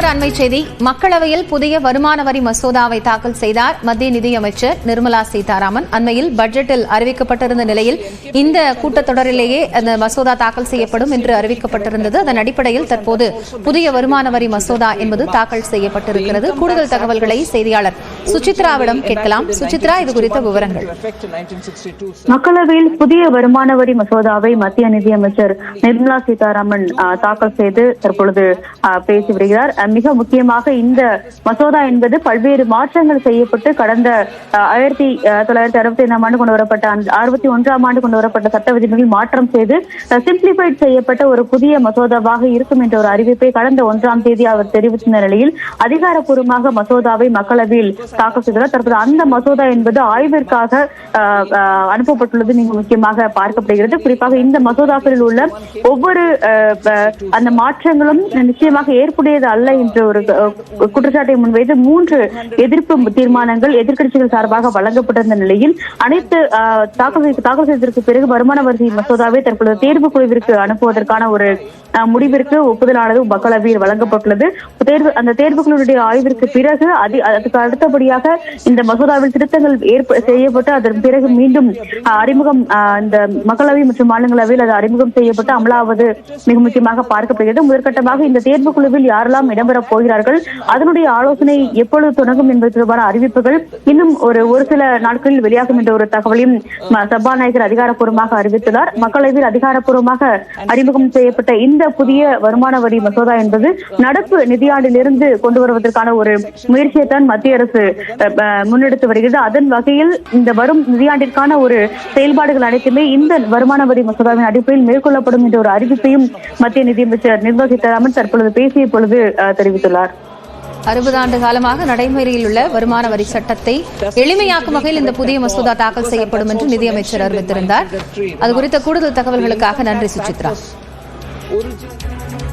மற்றொரு அண்மை செய்தி. மக்களவையில் புதிய வருமான வரி மசோதாவை தாக்கல் செய்தார் மத்திய நிதியமைச்சர் நிர்மலா சீதாராமன். அண்மையில் பட்ஜெட்டில் அறிவிக்கப்பட்டிருந்த நிலையில் இந்த கூட்டத்தொடரிலேயே அந்த மசோதா தாக்கல் செய்யப்படும் என்று அறிவிக்கப்பட்டிருந்தது. அதன் அடிப்படையில் தற்போது புதிய வருமான வரி மசோதா என்பது தாக்கல் செய்யப்பட்டிருக்கிறது. கூடுதல் தகவல்களை செய்தியாளர் சுசித்ராவிடம் கேட்கலாம். சுசித்ரா, இது குறித்த விவரங்கள். மக்களவையில் புதிய வருமான வரி மசோதாவை மத்திய நிதியமைச்சர் நிர்மலா சீதாராமன் தாக்கல் செய்து தற்பொழுது பேசி வருகிறார். மிக முக்கியமாக இந்த மசோதா என்பது பல்வேறு மாற்றங்கள் செய்யப்பட்டு கடந்த 1965 ஆண்டு கொண்டு வரப்பட்ட 61ஆம் ஆண்டு கொண்டு வரப்பட்ட சட்ட விதிகளில் மாற்றம் செய்து சிம்பிளிஃபைட் செய்யப்பட்ட ஒரு புதிய மசோதாவாக இருக்கும் என்ற ஒரு அறிவிப்பை கடந்த 1ஆம் தேதி அவர் தெரிவித்த நிலையில் அதிகாரப்பூர்வமாக மசோதாவை மக்களவையில் தாக்கல் செய்தார். தற்போது அந்த மசோதா என்பது ஆய்விற்காக அனுப்பப்பட்டுள்ளது மிக முக்கியமாக பார்க்கப்படுகிறது. குறிப்பாக இந்த மசோதாக்களில் உள்ள ஒவ்வொரு அந்த மாற்றங்களும் நிச்சயமாக ஏற்புடையது அல்ல என்ற ஒரு குற்றச்சாட்டை முன்வைத்து 3 எதிர்ப்பு தீர்மானங்கள் எதிர்க்கட்சிகள் சார்பாக வழங்கப்பட்டிருந்த நிலையில் அனைத்து தாக்கல் செய்ததற்கு பிறகு வருமான வரி மசோதாவை தற்பொழுது தேர்வு குழுவிற்கு அனுப்புவதற்கான ஒரு முடிவிற்கு ஒப்புதலானது மக்களவையில் வழங்கப்பட்டுள்ளது. அந்த தேர்வுகளுடைய ஆய்விற்கு பிறகு அதுக்கு அடுத்தபடியாக இந்த மசோதாவில் திருத்தங்கள் செய்யப்பட்டு அதன் பிறகு மீண்டும் அறிமுகம் இந்த மக்களவை மற்றும் மாநிலங்களவையில் அது அறிமுகம் செய்யப்பட்டு அமலாவது மிக முக்கியமாக பார்க்கப்படுகிறது. முதற்கட்டமாக இந்த தேர்வு குழுவில் யாரெல்லாம் இடம்பெறப் போகிறார்கள், அதனுடைய ஆலோசனை எப்பொழுது தொடங்கும் என்பது தொடர்பான அறிவிப்புகள் இன்னும் ஒரு சில நாட்களில் வெளியாகும் என்ற ஒரு தகவலையும் சபாநாயகர் அதிகாரப்பூர்வமாக அறிவித்துள்ளார். மக்களவையில் அதிகாரப்பூர்வமாக அறிமுகம் செய்யப்பட்ட இந்த புதிய வருமான வரி மசோதா என்பது நடப்பு நிதியாண்டிலிருந்து கொண்டு வருவதற்கான ஒரு முயற்சியைத்தான் மத்திய அரசு முன்னெடுத்து வருகிறது. அதன் வகையில் இந்த வரும் நிதியாண்டிற்கான ஒரு செயல்பாடுகள் அனைத்துமே இந்த வருமான வரி மசோதாவின் அடிப்படையில் மேற்கொள்ளப்படும் என்ற ஒரு அறிவிப்பையும் மத்திய நிதியமைச்சர் நிர்மலா சீதாராமன் தற்பொழுது பேசிய பொழுது தெரிவித்துள்ளார். 60 ஆண்டு காலமாக நடைமுறையில் உள்ள வருமான வரி சட்டத்தை எளிமையாக்கும் வகையில் இந்த புதிய மசோதா தாக்கல் செய்யப்படும் என்று நிதியமைச்சர் அறிவித்திருந்தார். அது குறித்த கூடுதல் தகவல்களுக்காக நன்றி சுசித்ரா.